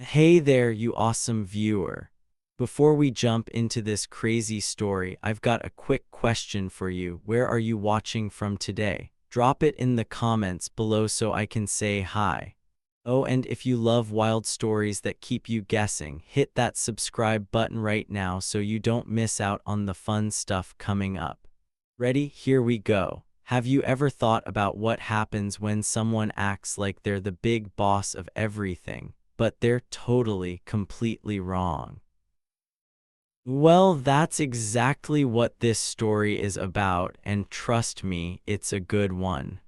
Hey there, you awesome viewer. Before we jump into this crazy story, I've got a quick question for you. Where are you watching from today? Drop it in the comments below so I can say hi. Oh, and if you love wild stories that keep you guessing, hit that subscribe button right now so you don't miss out on the fun stuff coming up. Ready? Here we go. Have you ever thought about what happens when someone acts like they're the big boss of everything, but they're totally, completely wrong? Well, that's exactly what this story is about, and trust me, it's a good one.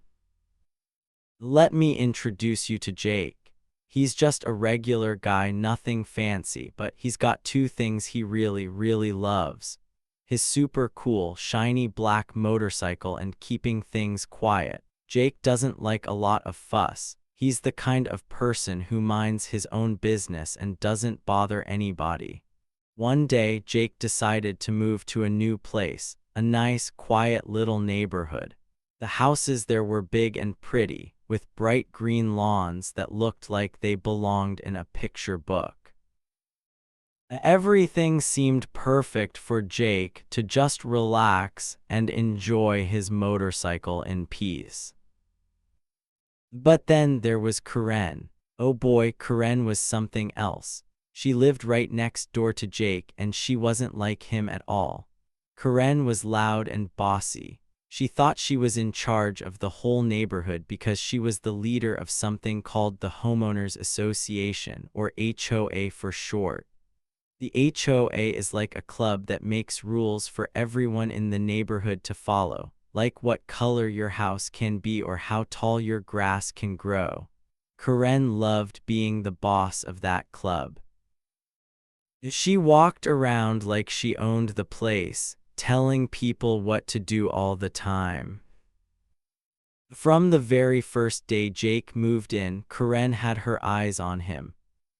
Let me introduce you to Jake. He's just a regular guy, nothing fancy, but he's got two things he really, really loves: his super cool, shiny black motorcycle and keeping things quiet. Jake doesn't like a lot of fuss. He's the kind of person who minds his own business and doesn't bother anybody. One day, Jake decided to move to a new place, a nice, quiet little neighborhood. The houses there were big and pretty, with bright green lawns that looked like they belonged in a picture book. Everything seemed perfect for Jake to just relax and enjoy his motorcycle in peace. But then there was Karen. Oh boy, Karen was something else. She lived right next door to Jake, and she wasn't like him at all. Karen was loud and bossy. She thought she was in charge of the whole neighborhood because she was the leader of something called the Homeowners Association, or HOA for short. The HOA is like a club that makes rules for everyone in the neighborhood to follow, like what color your house can be or how tall your grass can grow. Karen loved being the boss of that club. She walked around like she owned the place, telling people what to do all the time. From the very first day Jake moved in, Karen had her eyes on him.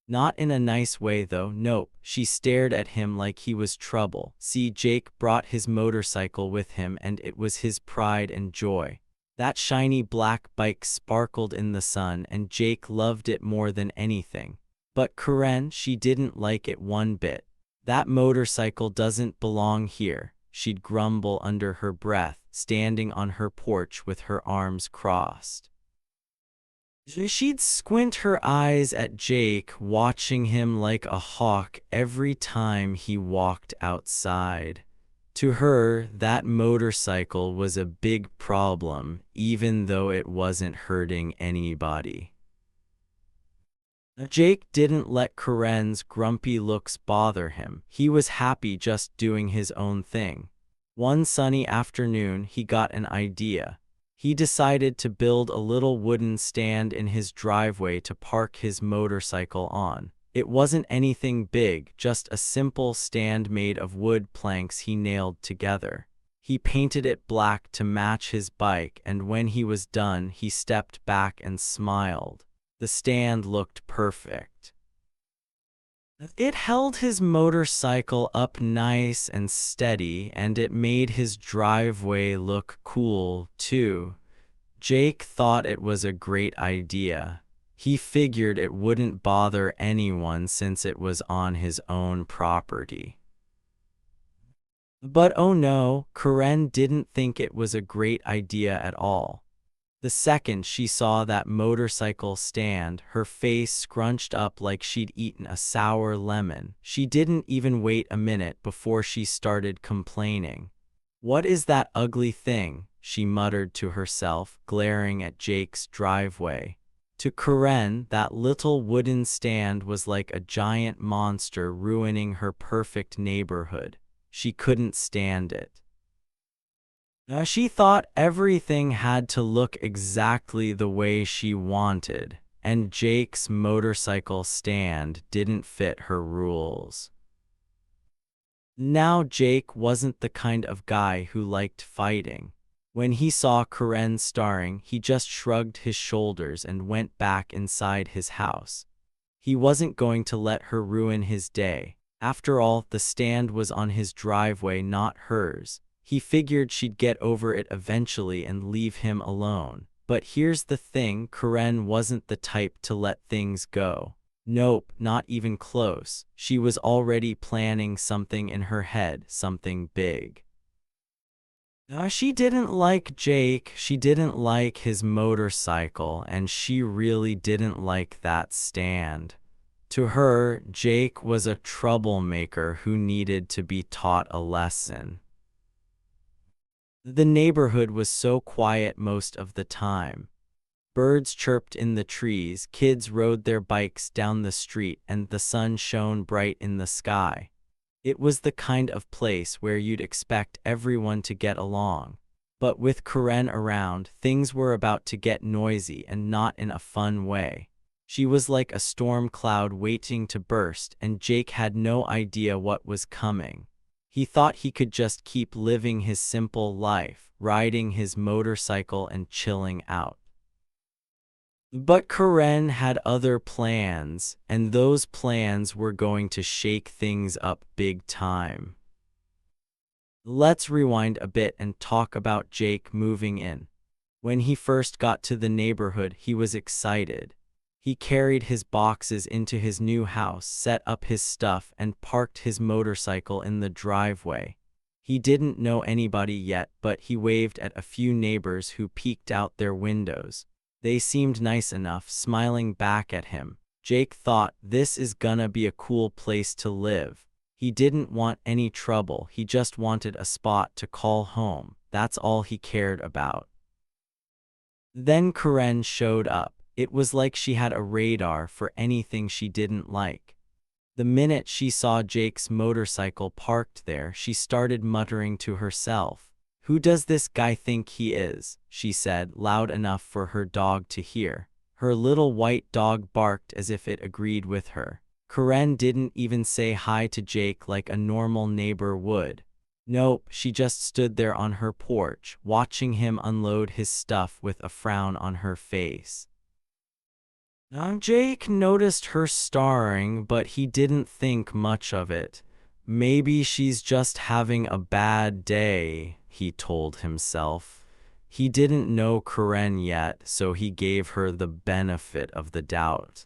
Not in a nice way though, nope, she stared at him like he was trouble. See, Jake brought his motorcycle with him and it was his pride and joy. That shiny black bike sparkled in the sun and Jake loved it more than anything. But Karen, she didn't like it one bit. That motorcycle doesn't belong here, she'd grumble under her breath, standing on her porch with her arms crossed. She'd squint her eyes at Jake, watching him like a hawk every time he walked outside. To her, that motorcycle was a big problem, even though it wasn't hurting anybody. Jake didn't let Karen's grumpy looks bother him. He was happy just doing his own thing. One sunny afternoon, he got an idea. He decided to build a little wooden stand in his driveway to park his motorcycle on. It wasn't anything big, just a simple stand made of wood planks he nailed together. He painted it black to match his bike, and when he was done, he stepped back and smiled. The stand looked perfect. It held his motorcycle up nice and steady, and it made his driveway look cool, too. Jake thought it was a great idea. He figured it wouldn't bother anyone since it was on his own property. But oh no, Karen didn't think it was a great idea at all. The second she saw that motorcycle stand, her face scrunched up like she'd eaten a sour lemon. She didn't even wait a minute before she started complaining. "What is that ugly thing?" she muttered to herself, glaring at Jake's driveway. To Karen, that little wooden stand was like a giant monster ruining her perfect neighborhood. She couldn't stand it. She thought everything had to look exactly the way she wanted, and Jake's motorcycle stand didn't fit her rules. Now Jake wasn't the kind of guy who liked fighting. When he saw Karen starring, he just shrugged his shoulders and went back inside his house. He wasn't going to let her ruin his day. After all, the stand was on his driveway, not hers. He figured she'd get over it eventually and leave him alone. But here's the thing, Karen wasn't the type to let things go. Nope, not even close. She was already planning something in her head, something big. She didn't like Jake, she didn't like his motorcycle, and she really didn't like that stand. To her, Jake was a troublemaker who needed to be taught a lesson. The neighborhood was so quiet most of the time. Birds chirped in the trees, kids rode their bikes down the street, and the sun shone bright in the sky. It was the kind of place where you'd expect everyone to get along. But with Karen around, things were about to get noisy and not in a fun way. She was like a storm cloud waiting to burst, and Jake had no idea what was coming. He thought he could just keep living his simple life, riding his motorcycle and chilling out. But Karen had other plans, and those plans were going to shake things up big time. Let's rewind a bit and talk about Jake moving in. When he first got to the neighborhood, he was excited. He carried his boxes into his new house, set up his stuff, and parked his motorcycle in the driveway. He didn't know anybody yet, but he waved at a few neighbors who peeked out their windows. They seemed nice enough, smiling back at him. Jake thought, this is gonna be a cool place to live. He didn't want any trouble, he just wanted a spot to call home. That's all he cared about. Then Karen showed up. It was like she had a radar for anything she didn't like. The minute she saw Jake's motorcycle parked there, she started muttering to herself. "Who does this guy think he is?" she said, loud enough for her dog to hear. Her little white dog barked as if it agreed with her. Karen didn't even say hi to Jake like a normal neighbor would. Nope, she just stood there on her porch, watching him unload his stuff with a frown on her face. Jake noticed her staring, but he didn't think much of it. Maybe she's just having a bad day, he told himself. He didn't know Karen yet, so he gave her the benefit of the doubt.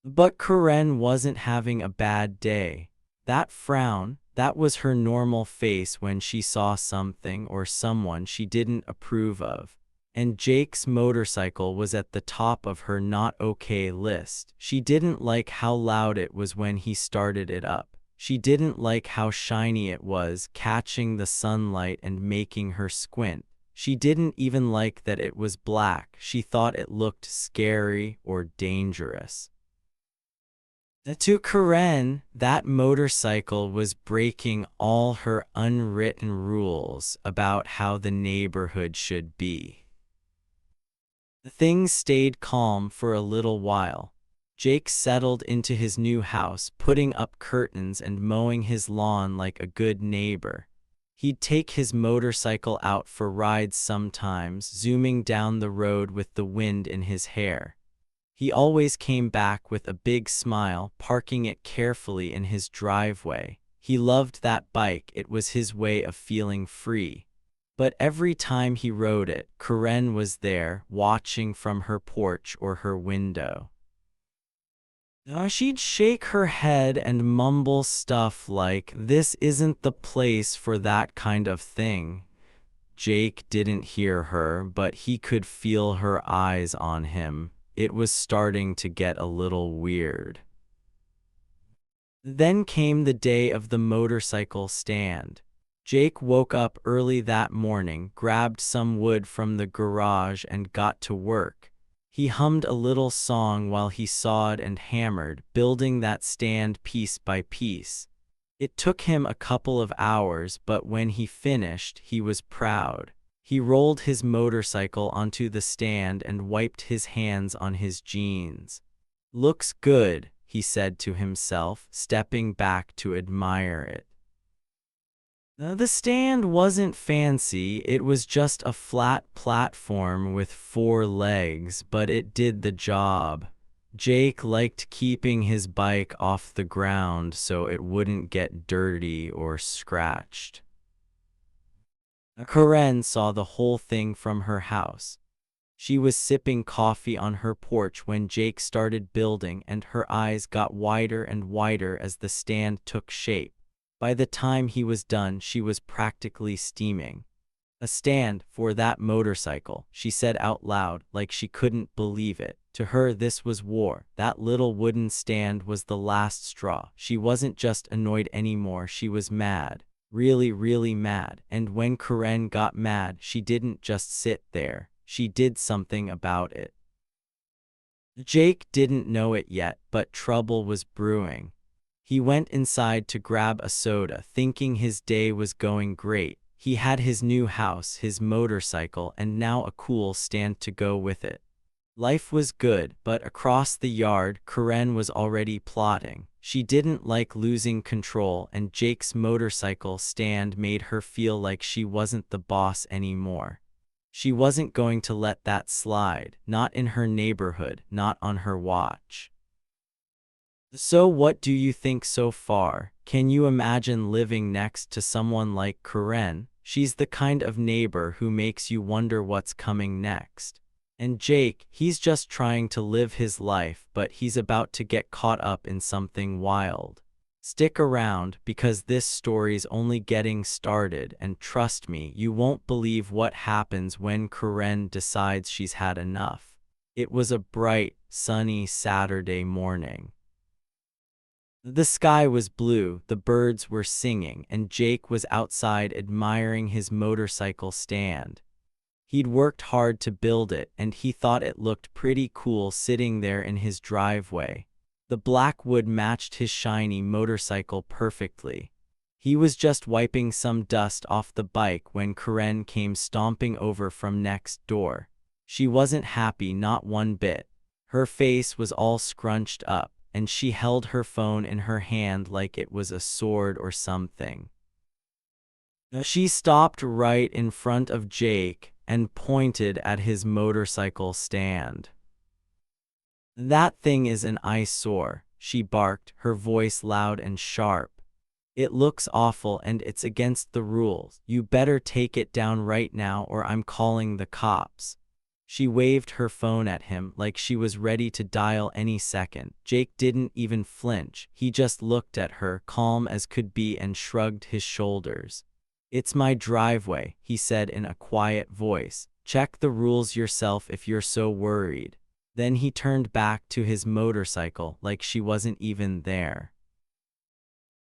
But Karen wasn't having a bad day. That frown, that was her normal face when she saw something or someone she didn't approve of. And Jake's motorcycle was at the top of her not okay list. She didn't like how loud it was when he started it up. She didn't like how shiny it was, catching the sunlight and making her squint. She didn't even like that it was black. She thought it looked scary or dangerous. To Karen, that motorcycle was breaking all her unwritten rules about how the neighborhood should be. Things stayed calm for a little while. Jake settled into his new house, putting up curtains and mowing his lawn like a good neighbor. He'd take his motorcycle out for rides sometimes, zooming down the road with the wind in his hair. He always came back with a big smile, parking it carefully in his driveway. He loved that bike, it was his way of feeling free. But every time he rode it, Karen was there, watching from her porch or her window. She'd shake her head and mumble stuff like, "This isn't the place for that kind of thing." Jake didn't hear her, but he could feel her eyes on him. It was starting to get a little weird. Then came the day of the motorcycle stand. Jake woke up early that morning, grabbed some wood from the garage and got to work. He hummed a little song while he sawed and hammered, building that stand piece by piece. It took him a couple of hours, but when he finished, he was proud. He rolled his motorcycle onto the stand and wiped his hands on his jeans. "Looks good," he said to himself, stepping back to admire it. The stand wasn't fancy, it was just a flat platform with 4 legs, but it did the job. Jake liked keeping his bike off the ground so it wouldn't get dirty or scratched. Karen saw the whole thing from her house. She was sipping coffee on her porch when Jake started building, and her eyes got wider and wider as the stand took shape. By the time he was done, she was practically steaming. "A stand for that motorcycle," she said out loud, like she couldn't believe it. To her, this was war. That little wooden stand was the last straw. She wasn't just annoyed anymore, she was mad. Really, really mad. And when Karen got mad, she didn't just sit there. She did something about it. Jake didn't know it yet, but trouble was brewing. He went inside to grab a soda, thinking his day was going great. He had his new house, his motorcycle, and now a cool stand to go with it. Life was good, but across the yard, Karen was already plotting. She didn't like losing control, and Jake's motorcycle stand made her feel like she wasn't the boss anymore. She wasn't going to let that slide, not in her neighborhood, not on her watch. So what do you think so far? Can you imagine living next to someone like Karen? She's the kind of neighbor who makes you wonder what's coming next. And Jake, he's just trying to live his life, but he's about to get caught up in something wild. Stick around, because this story's only getting started, and trust me, you won't believe what happens when Karen decides she's had enough. It was a bright, sunny Saturday morning. The sky was blue, the birds were singing, and Jake was outside admiring his motorcycle stand. He'd worked hard to build it, and he thought it looked pretty cool sitting there in his driveway. The black wood matched his shiny motorcycle perfectly. He was just wiping some dust off the bike when Karen came stomping over from next door. She wasn't happy, not one bit. Her face was all scrunched up, and she held her phone in her hand like it was a sword or something. She stopped right in front of Jake and pointed at his motorcycle stand. "That thing is an eyesore," she barked, her voice loud and sharp. "It looks awful and it's against the rules. You better take it down right now or I'm calling the cops." She waved her phone at him like she was ready to dial any second. Jake didn't even flinch. He just looked at her, calm as could be, and shrugged his shoulders. "It's my driveway," he said in a quiet voice. "Check the rules yourself if you're so worried." Then he turned back to his motorcycle like she wasn't even there.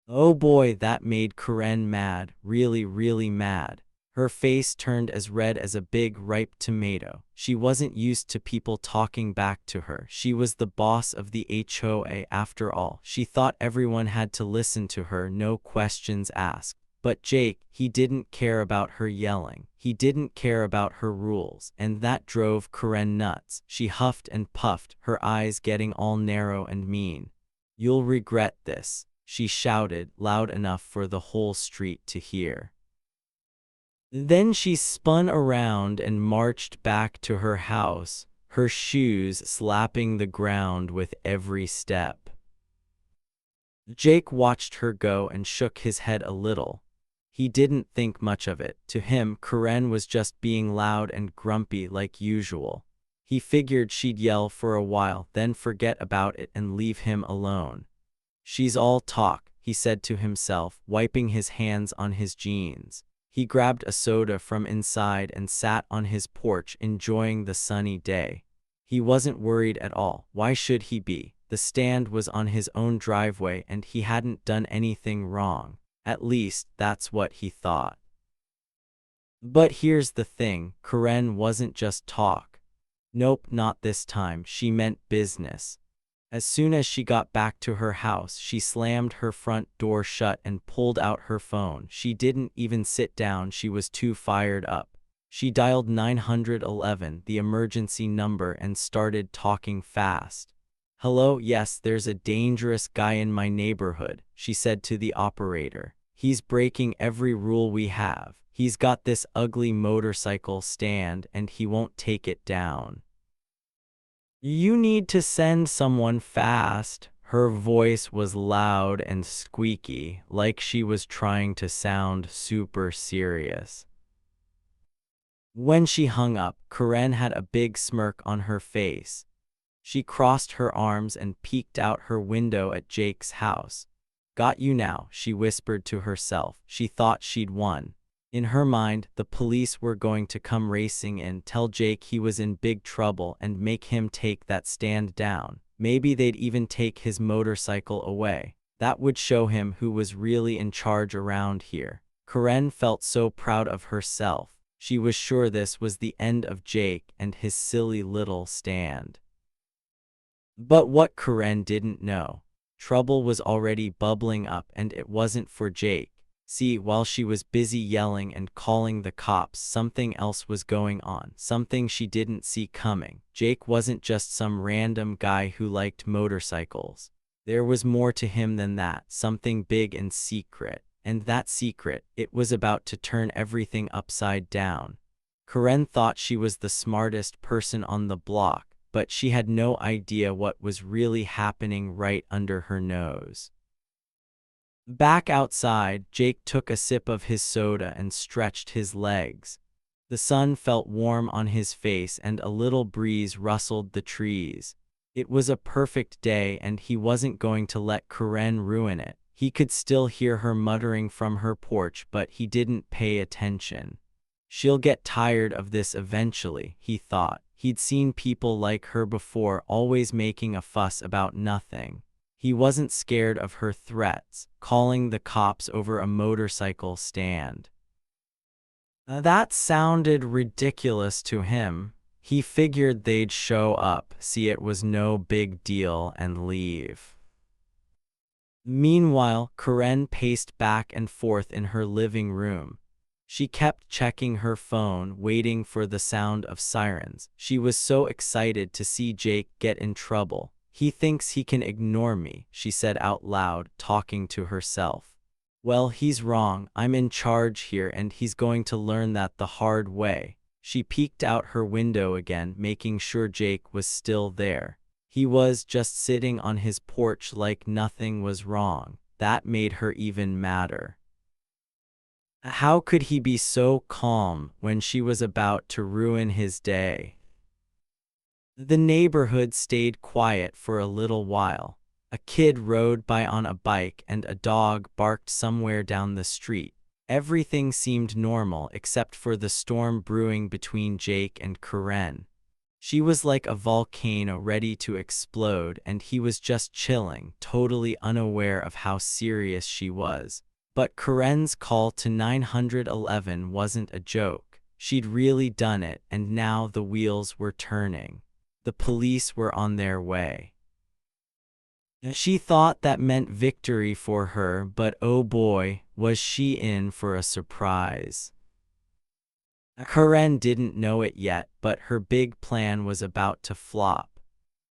Oh boy, that made Karen mad, really, really mad. Her face turned as red as a big, ripe tomato. She wasn't used to people talking back to her. She was the boss of the HOA after all. She thought everyone had to listen to her, no questions asked. But Jake, he didn't care about her yelling. He didn't care about her rules, and that drove Karen nuts. She huffed and puffed, her eyes getting all narrow and mean. "You'll regret this," she shouted, loud enough for the whole street to hear. Then she spun around and marched back to her house, her shoes slapping the ground with every step. Jake watched her go and shook his head a little. He didn't think much of it. To him, Karen was just being loud and grumpy like usual. He figured she'd yell for a while, then forget about it and leave him alone. "She's all talk," he said to himself, wiping his hands on his jeans. He grabbed a soda from inside and sat on his porch enjoying the sunny day. He wasn't worried at all. Why should he be? The stand was on his own driveway and he hadn't done anything wrong. At least, that's what he thought. But here's the thing, Karen wasn't just talk. Nope, not this time. She meant business. As soon as she got back to her house, she slammed her front door shut and pulled out her phone. She didn't even sit down, she was too fired up. She dialed 911, the emergency number, and started talking fast. "Hello, yes, there's a dangerous guy in my neighborhood," she said to the operator. "He's breaking every rule we have. He's got this ugly motorcycle stand and he won't take it down. You need to send someone fast." Her voice was loud and squeaky, like she was trying to sound super serious. When she hung up, Karen had a big smirk on her face. She crossed her arms and peeked out her window at Jake's house. "Got you now," she whispered to herself. She thought she'd won. In her mind, the police were going to come racing in, tell Jake he was in big trouble and make him take that stand down. Maybe they'd even take his motorcycle away. That would show him who was really in charge around here. Karen felt so proud of herself. She was sure this was the end of Jake and his silly little stand. But what Karen didn't know, trouble was already bubbling up, and it wasn't for Jake. See, while she was busy yelling and calling the cops, something else was going on, something she didn't see coming. Jake wasn't just some random guy who liked motorcycles. There was more to him than that, something big and secret. And that secret, it was about to turn everything upside down. Karen thought she was the smartest person on the block, but she had no idea what was really happening right under her nose. Back outside, Jake took a sip of his soda and stretched his legs. The sun felt warm on his face and a little breeze rustled the trees. It was a perfect day, and he wasn't going to let Karen ruin it. He could still hear her muttering from her porch, but he didn't pay attention. She'll get tired of this eventually, he thought. He'd seen people like her before, always making a fuss about nothing. He wasn't scared of her threats, calling the cops over a motorcycle stand. That sounded ridiculous to him. He figured they'd show up, see it was no big deal, and leave. Meanwhile, Karen paced back and forth in her living room. She kept checking her phone, waiting for the sound of sirens. She was so excited to see Jake get in trouble. "He thinks he can ignore me," she said out loud, talking to herself. "Well, he's wrong. I'm in charge here, and he's going to learn that the hard way." She peeked out her window again, making sure Jake was still there. He was just sitting on his porch like nothing was wrong. That made her even madder. How could he be so calm when she was about to ruin his day? The neighborhood stayed quiet for a little while. A kid rode by on a bike and a dog barked somewhere down the street. Everything seemed normal except for the storm brewing between Jake and Karen. She was like a volcano ready to explode, and he was just chilling, totally unaware of how serious she was. But Karen's call to 911 wasn't a joke. She'd really done it, and now the wheels were turning. The police were on their way. She thought that meant victory for her, but oh boy, was she in for a surprise. Karen didn't know it yet, but her big plan was about to flop.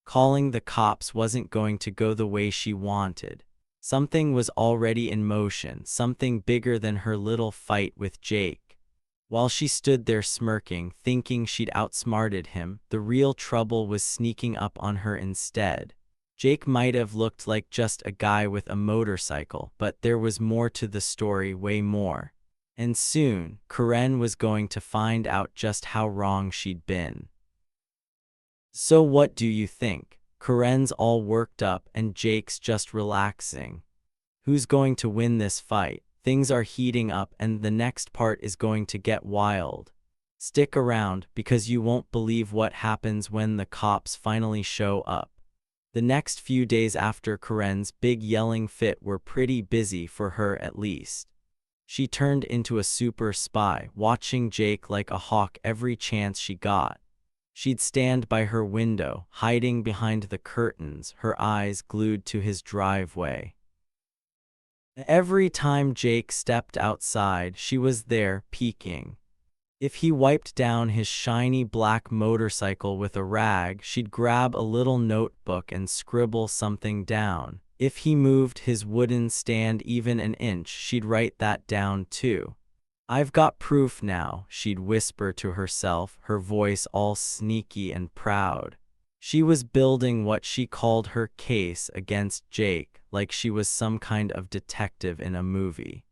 Calling the cops wasn't going to go the way she wanted. Something was already in motion, something bigger than her little fight with Jake. While she stood there smirking, thinking she'd outsmarted him, the real trouble was sneaking up on her instead. Jake might have looked like just a guy with a motorcycle, but there was more to the story, way more. And soon, Karen was going to find out just how wrong she'd been. So what do you think? Karen's all worked up and Jake's just relaxing. Who's going to win this fight? Things are heating up, and the next part is going to get wild. Stick around, because you won't believe what happens when the cops finally show up. The next few days after Karen's big yelling fit were pretty busy for her, at least. She turned into a super spy, watching Jake like a hawk every chance she got. She'd stand by her window, hiding behind the curtains, her eyes glued to his driveway. Every time Jake stepped outside, she was there, peeking. If he wiped down his shiny black motorcycle with a rag, she'd grab a little notebook and scribble something down. If he moved his wooden stand even an inch, she'd write that down too. "I've got proof now," she'd whisper to herself, her voice all sneaky and proud. She was building what she called her case against Jake, like she was some kind of detective in a movie.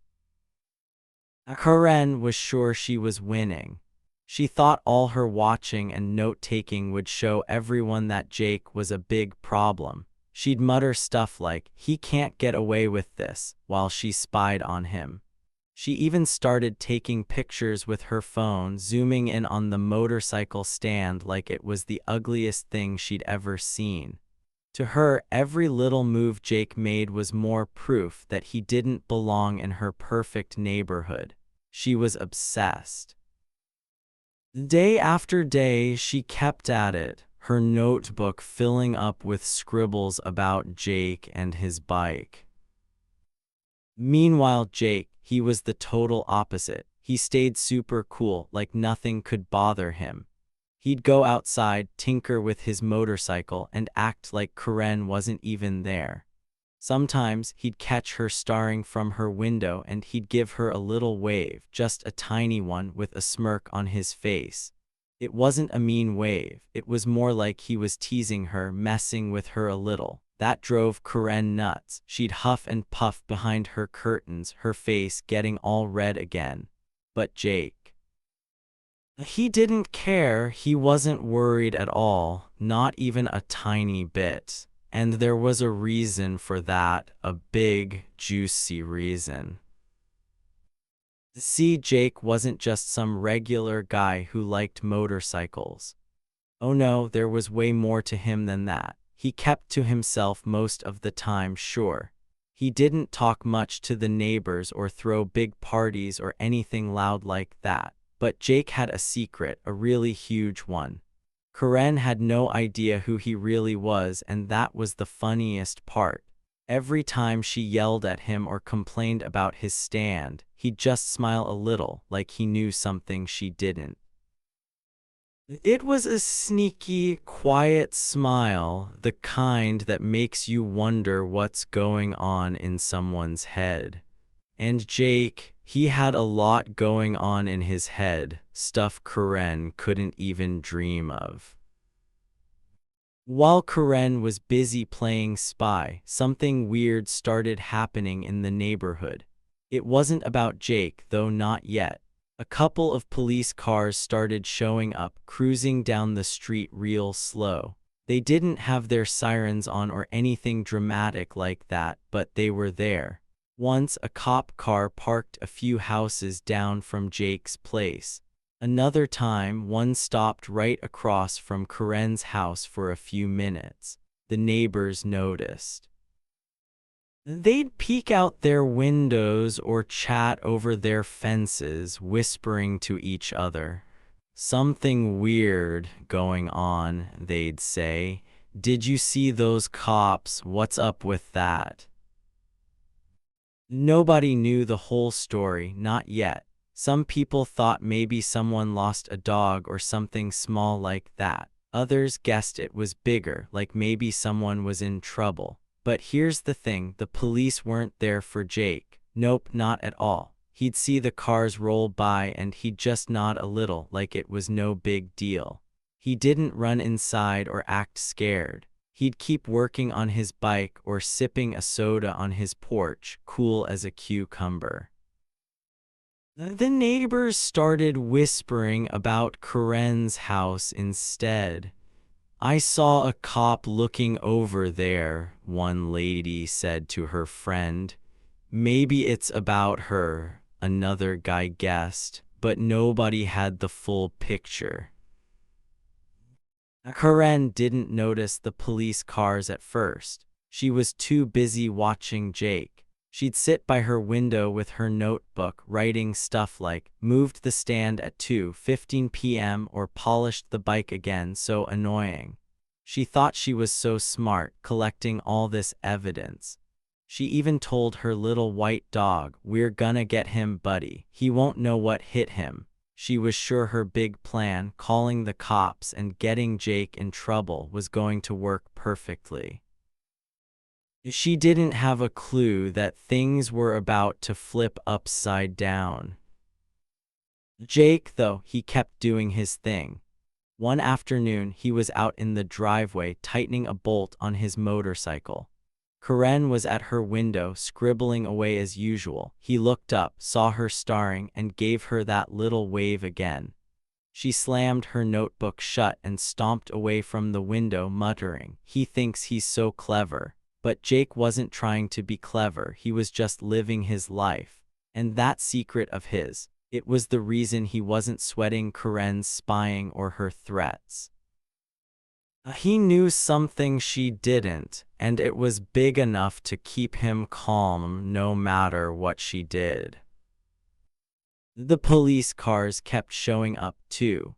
Karen was sure she was winning. She thought all her watching and note-taking would show everyone that Jake was a big problem. She'd mutter stuff like, "He can't get away with this," while she spied on him. She even started taking pictures with her phone, zooming in on the motorcycle stand like it was the ugliest thing she'd ever seen. To her, every little move Jake made was more proof that he didn't belong in her perfect neighborhood. She was obsessed. Day after day, she kept at it, her notebook filling up with scribbles about Jake and his bike. Meanwhile, Jake, he was the total opposite. He stayed super cool, like nothing could bother him. He'd go outside, tinker with his motorcycle, and act like Karen wasn't even there. Sometimes he'd catch her staring from her window and he'd give her a little wave, just a tiny one with a smirk on his face. It wasn't a mean wave, it was more like he was teasing her, messing with her a little. That drove Karen nuts. She'd huff and puff behind her curtains, her face getting all red again. But Jake, he didn't care. He wasn't worried at all, not even a tiny bit. And there was a reason for that, a big, juicy reason. See, Jake wasn't just some regular guy who liked motorcycles. Oh no, there was way more to him than that. He kept to himself most of the time, sure. He didn't talk much to the neighbors or throw big parties or anything loud like that. But Jake had a secret, a really huge one. Karen had no idea who he really was, and that was the funniest part. Every time she yelled at him or complained about his stand, he'd just smile a little, like he knew something she didn't. It was a sneaky, quiet smile, the kind that makes you wonder what's going on in someone's head. And Jake, he had a lot going on in his head, stuff Karen couldn't even dream of. While Karen was busy playing spy, something weird started happening in the neighborhood. It wasn't about Jake, though not yet. A couple of police cars started showing up, cruising down the street real slow. They didn't have their sirens on or anything dramatic like that, but they were there. Once a cop car parked a few houses down from Jake's place. Another time, one stopped right across from Karen's house for a few minutes. The neighbors noticed. They'd peek out their windows or chat over their fences, whispering to each other. "Something weird going on," they'd say. "Did you see those cops? What's up with that?" Nobody knew the whole story, not yet. Some people thought maybe someone lost a dog or something small like that. Others guessed it was bigger, like maybe someone was in trouble. But here's the thing, the police weren't there for Jake. Nope, not at all. He'd see the cars roll by and he'd just nod a little, like it was no big deal. He didn't run inside or act scared. He'd keep working on his bike or sipping a soda on his porch, cool as a cucumber. The neighbors started whispering about Karen's house instead. "I saw a cop looking over there," one lady said to her friend. "Maybe it's about her," another guy guessed, but nobody had the full picture. Karen didn't notice the police cars at first. She was too busy watching Jake. She'd sit by her window with her notebook, writing stuff like, "Moved the stand at 2:15 p.m. or polished the bike again, so annoying." She thought she was so smart, collecting all this evidence. She even told her little white dog, "We're gonna get him, buddy. He won't know what hit him." She was sure her big plan, calling the cops and getting Jake in trouble, was going to work perfectly. She didn't have a clue that things were about to flip upside down. Jake, though, he kept doing his thing. One afternoon, he was out in the driveway tightening a bolt on his motorcycle. Karen was at her window, scribbling away as usual. He looked up, saw her staring, and gave her that little wave again. She slammed her notebook shut and stomped away from the window, muttering, "He thinks he's so clever." But Jake wasn't trying to be clever, he was just living his life. And that secret of his, it was the reason he wasn't sweating Karen's spying or her threats. He knew something she didn't, and it was big enough to keep him calm no matter what she did. The police cars kept showing up, too.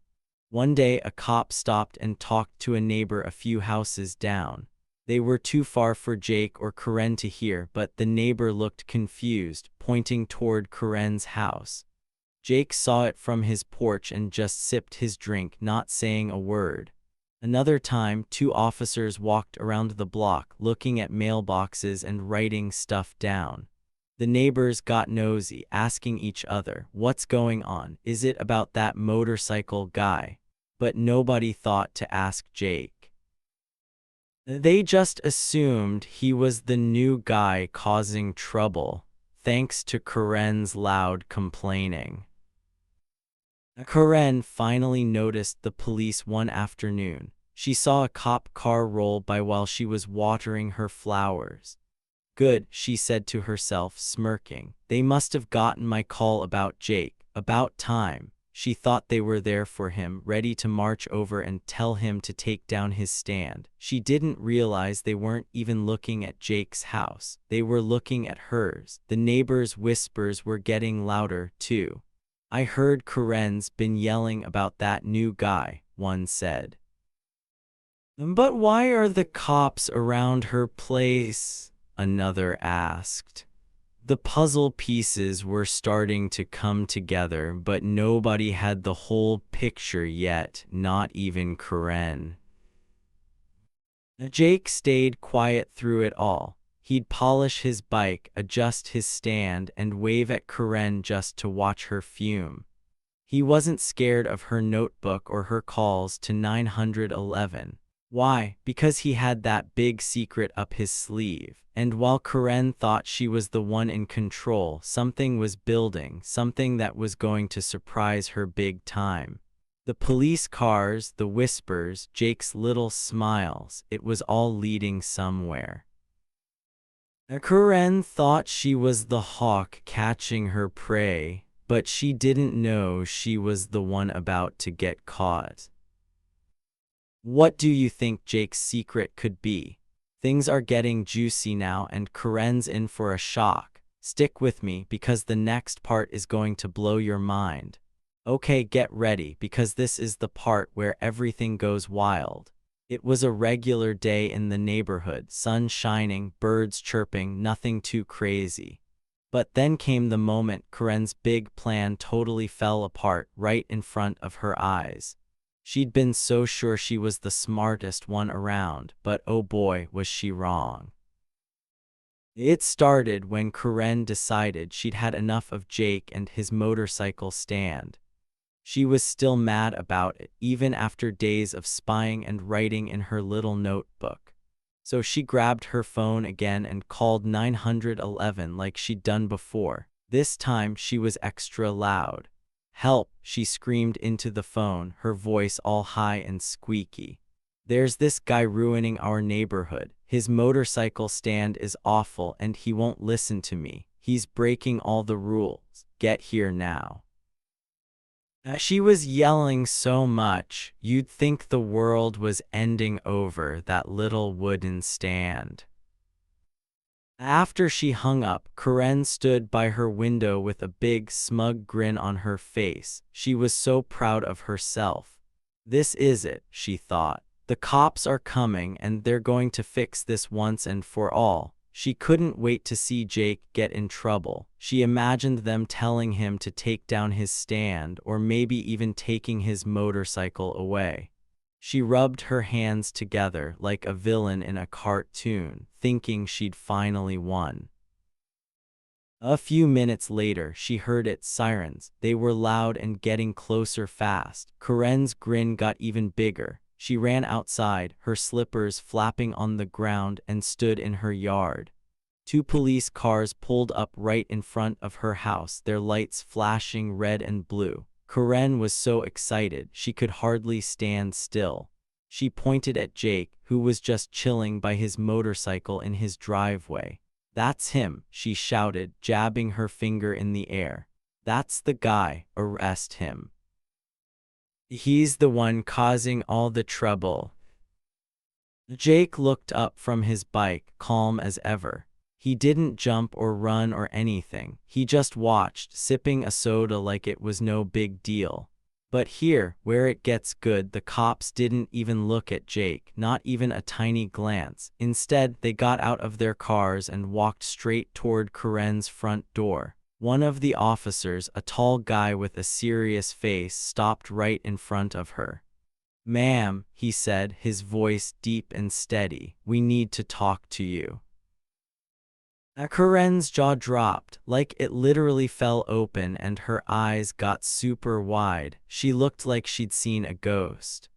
One day, a cop stopped and talked to a neighbor a few houses down. They were too far for Jake or Karen to hear, but the neighbor looked confused, pointing toward Karen's house. Jake saw it from his porch and just sipped his drink, not saying a word. Another time, two officers walked around the block, looking at mailboxes and writing stuff down. The neighbors got nosy, asking each other, "What's going on? Is it about that motorcycle guy?" But nobody thought to ask Jake. They just assumed he was the new guy causing trouble, thanks to Karen's loud complaining. Karen finally noticed the police one afternoon. She saw a cop car roll by while she was watering her flowers. "Good," she said to herself, smirking. "They must have gotten my call about Jake. About time." She thought they were there for him, ready to march over and tell him to take down his stand. She didn't realize they weren't even looking at Jake's house. They were looking at hers. The neighbors' whispers were getting louder, too. "I heard Karen's been yelling about that new guy," one said. "But why are the cops around her place?" another asked. The puzzle pieces were starting to come together, but nobody had the whole picture yet, not even Karen. Jake stayed quiet through it all. He'd polish his bike, adjust his stand, and wave at Karen just to watch her fume. He wasn't scared of her notebook or her calls to 911. Why? Because he had that big secret up his sleeve. And while Karen thought she was the one in control, something was building, something that was going to surprise her big time. The police cars, the whispers, Jake's little smiles, it was all leading somewhere. Karen thought she was the hawk catching her prey, but she didn't know she was the one about to get caught. What do you think Jake's secret could be? Things are getting juicy now, and Karen's in for a shock. Stick with me because the next part is going to blow your mind. Okay, get ready because this is the part where everything goes wild. It was a regular day in the neighborhood, sun shining, birds chirping, nothing too crazy. But then came the moment Karen's big plan totally fell apart right in front of her eyes. She'd been so sure she was the smartest one around, but oh boy, was she wrong. It started when Karen decided she'd had enough of Jake and his motorcycle stand. She was still mad about it, even after days of spying and writing in her little notebook. So she grabbed her phone again and called 911 like she'd done before. This time she was extra loud. "Help," she screamed into the phone, her voice all high and squeaky. "There's this guy ruining our neighborhood. His motorcycle stand is awful and he won't listen to me. He's breaking all the rules. Get here now." She was yelling so much, you'd think the world was ending over that little wooden stand. After she hung up, Karen stood by her window with a big, smug grin on her face. She was so proud of herself. "This is it," she thought. "The cops are coming and they're going to fix this once and for all." She couldn't wait to see Jake get in trouble. She imagined them telling him to take down his stand or maybe even taking his motorcycle away. She rubbed her hands together like a villain in a cartoon, thinking she'd finally won. A few minutes later, she heard its sirens. They were loud and getting closer fast. Karen's grin got even bigger. She ran outside, her slippers flapping on the ground, and stood in her yard. Two police cars pulled up right in front of her house, their lights flashing red and blue. Karen was so excited she could hardly stand still. She pointed at Jake, who was just chilling by his motorcycle in his driveway. "That's him," she shouted, jabbing her finger in the air. "That's the guy, arrest him. He's the one causing all the trouble." Jake looked up from his bike, calm as ever. He didn't jump or run or anything. He just watched, sipping a soda like it was no big deal. But here, where it gets good, the cops didn't even look at Jake, not even a tiny glance. Instead, they got out of their cars and walked straight toward Karen's front door. One of the officers, a tall guy with a serious face, stopped right in front of her. "Ma'am," he said, his voice deep and steady, "we need to talk to you." Karen's jaw dropped, like it literally fell open, and her eyes got super wide. She looked like she'd seen a ghost.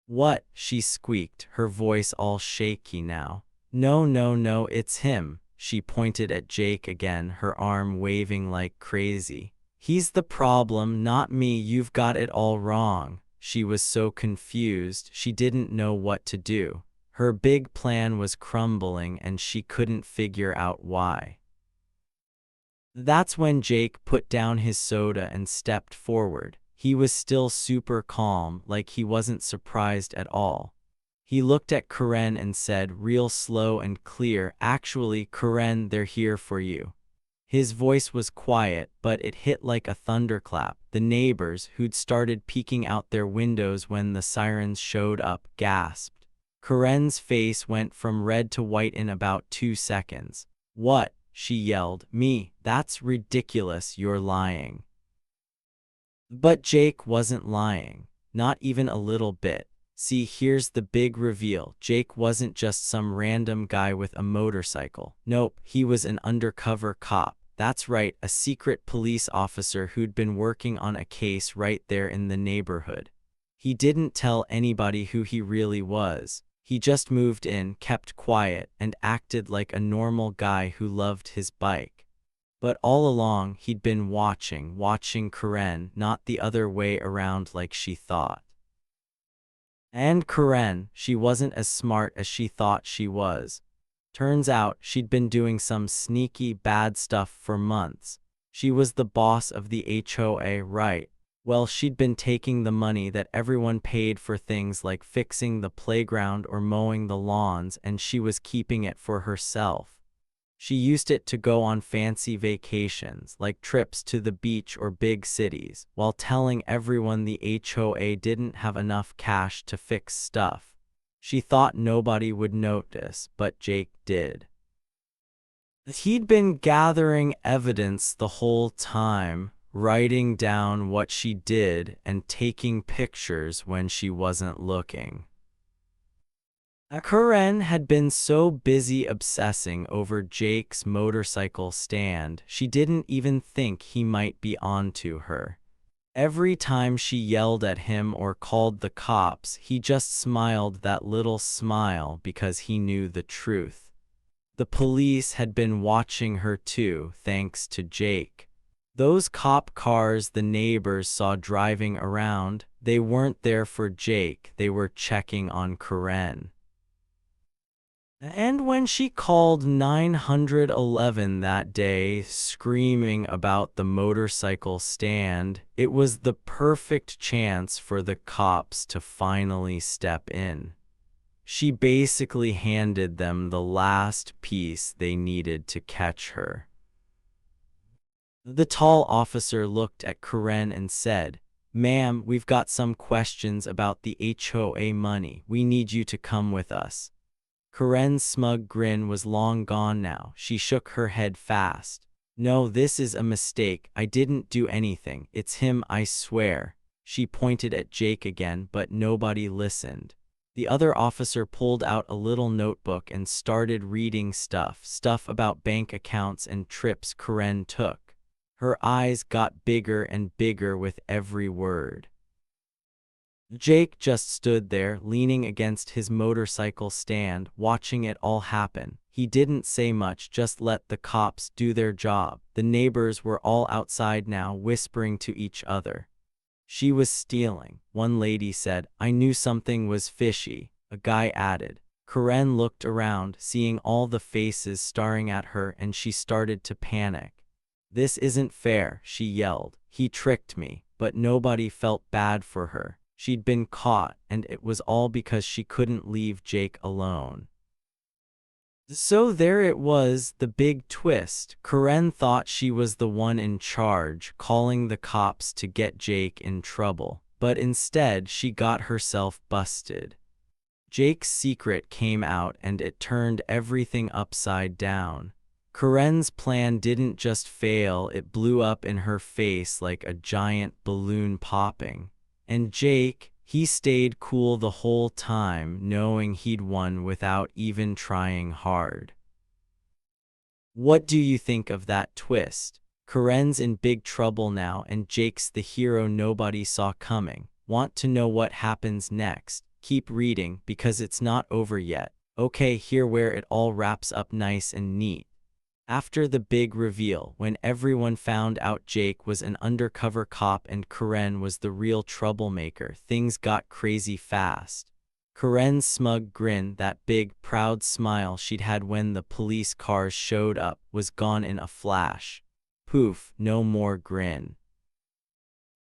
"What?" she squeaked, her voice all shaky now. "No, no, no, it's him." She pointed at Jake again, her arm waving like crazy. "He's the problem, not me. You've got it all wrong." She was so confused, she didn't know what to do. Her big plan was crumbling and she couldn't figure out why. That's when Jake put down his soda and stepped forward. He was still super calm, like he wasn't surprised at all. He looked at Karen and said, real slow and clear, "Actually, Karen, they're here for you." His voice was quiet, but it hit like a thunderclap. The neighbors, who'd started peeking out their windows when the sirens showed up, gasped. Karen's face went from red to white in about 2 seconds. "What?" she yelled. "Me? That's ridiculous, you're lying." But Jake wasn't lying. Not even a little bit. See, here's the big reveal. Jake wasn't just some random guy with a motorcycle. Nope, he was an undercover cop. That's right, a secret police officer who'd been working on a case right there in the neighborhood. He didn't tell anybody who he really was. He just moved in, kept quiet, and acted like a normal guy who loved his bike. But all along, he'd been watching Karen, not the other way around like she thought. And Karen, she wasn't as smart as she thought she was. Turns out, she'd been doing some sneaky bad stuff for months. She was the boss of the HOA, right? Well, she'd been taking the money that everyone paid for things like fixing the playground or mowing the lawns, and she was keeping it for herself. She used it to go on fancy vacations, like trips to the beach or big cities, while telling everyone the HOA didn't have enough cash to fix stuff. She thought nobody would notice, but Jake did. He'd been gathering evidence the whole time, writing down what she did and taking pictures when she wasn't looking. Karen had been so busy obsessing over Jake's motorcycle stand, she didn't even think he might be onto her. Every time she yelled at him or called the cops, he just smiled that little smile because he knew the truth. The police had been watching her too, thanks to Jake. Those cop cars the neighbors saw driving around, they weren't there for Jake, they were checking on Karen. And when she called 911 that day, screaming about the motorcycle stand, it was the perfect chance for the cops to finally step in. She basically handed them the last piece they needed to catch her. The tall officer looked at Karen and said, "Ma'am, we've got some questions about the HOA money. We need you to come with us." Karen's smug grin was long gone now. She shook her head fast. "No, this is a mistake. I didn't do anything. It's him, I swear." She pointed at Jake again, but nobody listened. The other officer pulled out a little notebook and started reading stuff about bank accounts and trips Karen took. Her eyes got bigger and bigger with every word. Jake just stood there, leaning against his motorcycle stand, watching it all happen. He didn't say much, just let the cops do their job. The neighbors were all outside now, whispering to each other. She was stealing. One lady said. I knew something was fishy, a guy added. Karen looked around, seeing all the faces staring at her, and she started to panic. This isn't fair, she yelled. He tricked me, but nobody felt bad for her. She'd been caught, and it was all because she couldn't leave Jake alone. So there it was, the big twist. Karen thought she was the one in charge, calling the cops to get Jake in trouble, but instead she got herself busted. Jake's secret came out and it turned everything upside down. Karen's plan didn't just fail, it blew up in her face like a giant balloon popping. And Jake, he stayed cool the whole time, knowing he'd won without even trying hard. What do you think of that twist? Karen's in big trouble now and Jake's the hero nobody saw coming. Want to know what happens next? Keep reading because it's not over yet. Okay, here where it all wraps up nice and neat. After the big reveal, when everyone found out Jake was an undercover cop and Karen was the real troublemaker, things got crazy fast. Karen's smug grin, that big, proud smile she'd had when the police cars showed up, was gone in a flash. Poof, no more grin.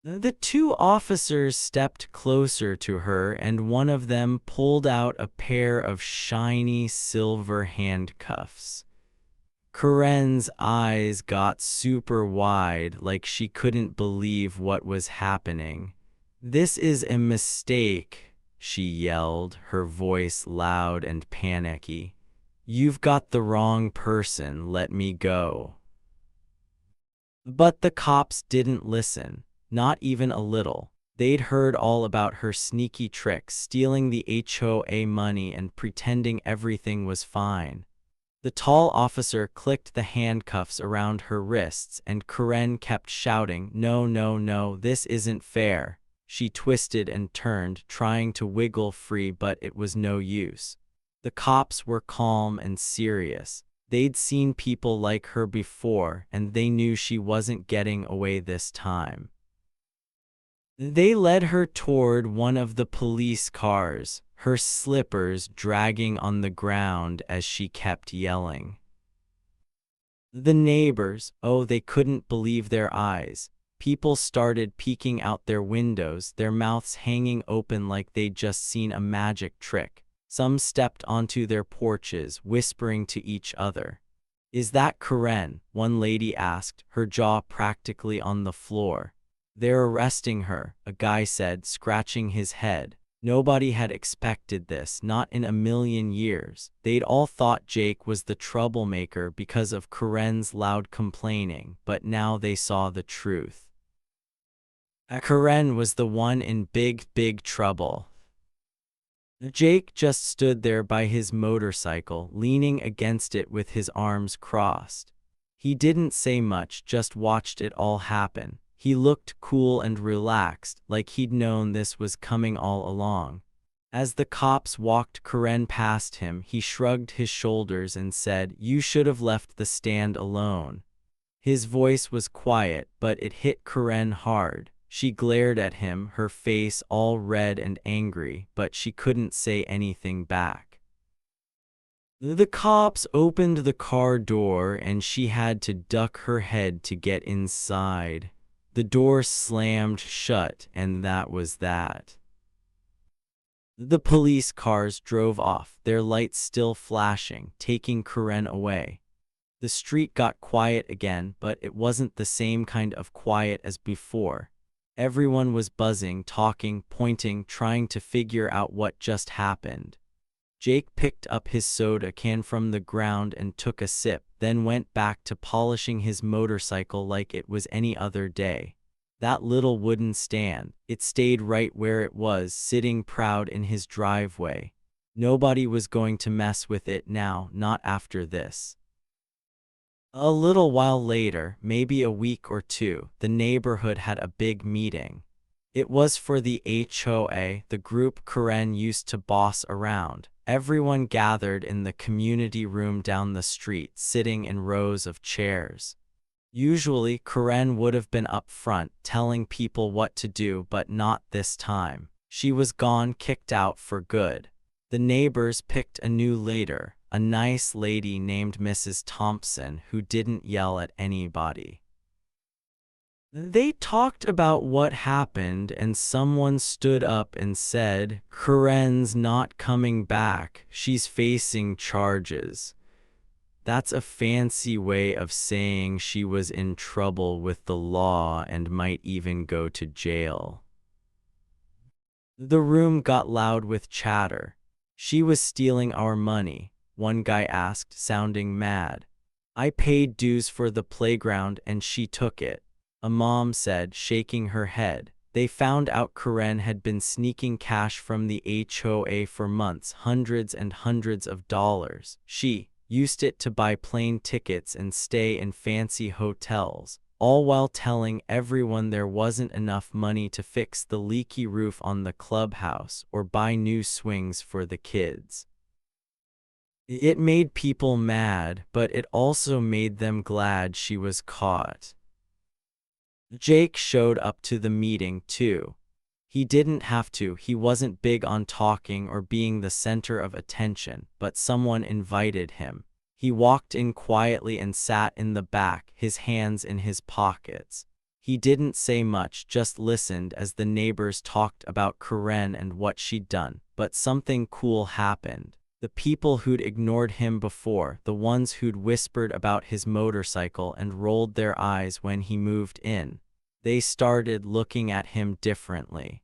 The two officers stepped closer to her and one of them pulled out a pair of shiny silver handcuffs. Karen's eyes got super wide, like she couldn't believe what was happening. This is a mistake, she yelled, her voice loud and panicky. You've got the wrong person, let me go. But the cops didn't listen. Not even a little. They'd heard all about her sneaky tricks, stealing the HOA money and pretending everything was fine. The tall officer clicked the handcuffs around her wrists and Karen kept shouting, no, no, no, this isn't fair. She twisted and turned, trying to wiggle free, but it was no use. The cops were calm and serious. They'd seen people like her before and they knew she wasn't getting away this time. They led her toward one of the police cars, her slippers dragging on the ground as she kept yelling. The neighbors, oh, they couldn't believe their eyes. People started peeking out their windows, their mouths hanging open like they'd just seen a magic trick. Some stepped onto their porches, whispering to each other. Is that Karen? One lady asked, her jaw practically on the floor. They're arresting her, a guy said, scratching his head. Nobody had expected this, not in a million years. They'd all thought Jake was the troublemaker because of Karen's loud complaining, but now they saw the truth. Karen was the one in big, big trouble. Jake just stood there by his motorcycle, leaning against it with his arms crossed. He didn't say much, just watched it all happen. He looked cool and relaxed, like he'd known this was coming all along. As the cops walked Karen past him, he shrugged his shoulders and said, "You should have left the stand alone." His voice was quiet, but it hit Karen hard. She glared at him, her face all red and angry, but she couldn't say anything back. The cops opened the car door and she had to duck her head to get inside. The door slammed shut, and that was that. The police cars drove off, their lights still flashing, taking Karen away. The street got quiet again, but it wasn't the same kind of quiet as before. Everyone was buzzing, talking, pointing, trying to figure out what just happened. Jake picked up his soda can from the ground and took a sip, then went back to polishing his motorcycle like it was any other day. That little wooden stand, it stayed right where it was, sitting proud in his driveway. Nobody was going to mess with it now, not after this. A little while later, maybe a week or two, the neighborhood had a big meeting. It was for the HOA, the group Karen used to boss around. Everyone gathered in the community room down the street, sitting in rows of chairs. Usually, Karen would have been up front, telling people what to do, but not this time. She was gone, kicked out for good. The neighbors picked a new leader, a nice lady named Mrs. Thompson who didn't yell at anybody. They talked about what happened, and someone stood up and said, "Karen's not coming back, she's facing charges." That's a fancy way of saying she was in trouble with the law and might even go to jail. The room got loud with chatter. "She was stealing our money," one guy asked, sounding mad. "I paid dues for the playground and she took it," a mom said, shaking her head. They found out Karen had been sneaking cash from the HOA for months, hundreds and hundreds of dollars. She used it to buy plane tickets and stay in fancy hotels, all while telling everyone there wasn't enough money to fix the leaky roof on the clubhouse or buy new swings for the kids. It made people mad, but it also made them glad she was caught. Jake showed up to the meeting too. He didn't have to, he wasn't big on talking or being the center of attention, but someone invited him. He walked in quietly and sat in the back, his hands in his pockets. He didn't say much, just listened as the neighbors talked about Karen and what she'd done. But something cool happened. The people who'd ignored him before, the ones who'd whispered about his motorcycle and rolled their eyes when he moved in, they started looking at him differently.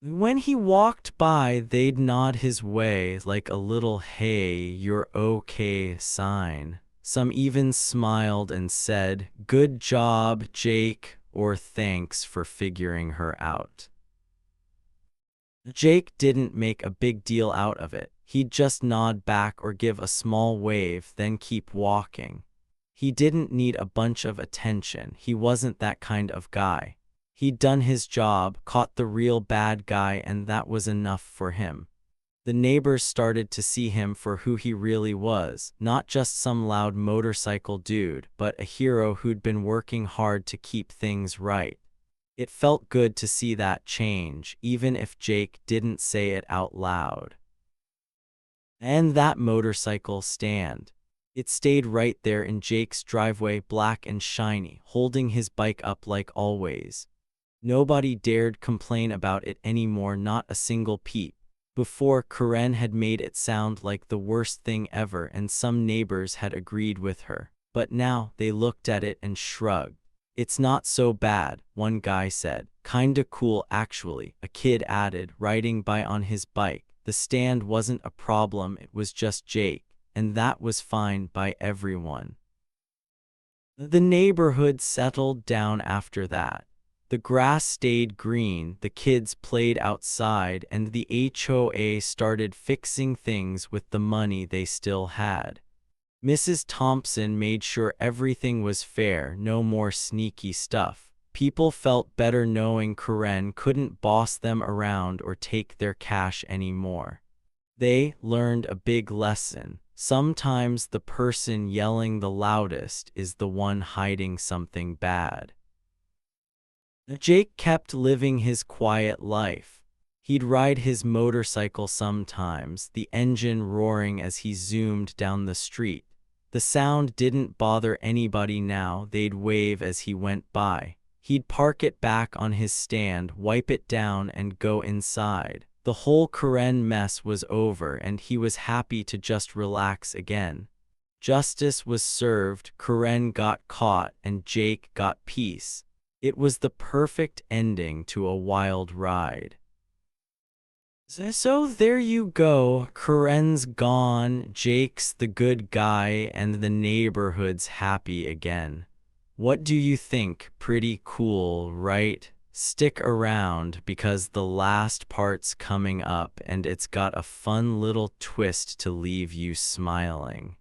When he walked by, they'd nod his way like a little "hey, you're okay" sign. Some even smiled and said, "Good job, Jake," or "Thanks for figuring her out." Jake didn't make a big deal out of it. He'd just nod back or give a small wave, then keep walking. He didn't need a bunch of attention. He wasn't that kind of guy. He'd done his job, caught the real bad guy, and that was enough for him. The neighbors started to see him for who he really was, not just some loud motorcycle dude, but a hero who'd been working hard to keep things right. It felt good to see that change, even if Jake didn't say it out loud. And that motorcycle stand. It stayed right there in Jake's driveway, black and shiny, holding his bike up like always. Nobody dared complain about it anymore, not a single peep. Before, Karen had made it sound like the worst thing ever, and some neighbors had agreed with her. But now, they looked at it and shrugged. "It's not so bad," one guy said. "Kinda cool actually," a kid added, riding by on his bike. The stand wasn't a problem, it was just Jake, and that was fine by everyone. The neighborhood settled down after that. The grass stayed green, the kids played outside, and the HOA started fixing things with the money they still had. Mrs. Thompson made sure everything was fair, no more sneaky stuff. People felt better knowing Karen couldn't boss them around or take their cash anymore. They learned a big lesson. Sometimes the person yelling the loudest is the one hiding something bad. Jake kept living his quiet life. He'd ride his motorcycle sometimes, the engine roaring as he zoomed down the street. The sound didn't bother anybody now, they'd wave as he went by. He'd park it back on his stand, wipe it down, and go inside. The whole Karen mess was over, and he was happy to just relax again. Justice was served, Karen got caught, and Jake got peace. It was the perfect ending to a wild ride. So there you go, Karen's gone, Jake's the good guy, and the neighborhood's happy again. What do you think? Pretty cool, right? Stick around because the last part's coming up and it's got a fun little twist to leave you smiling.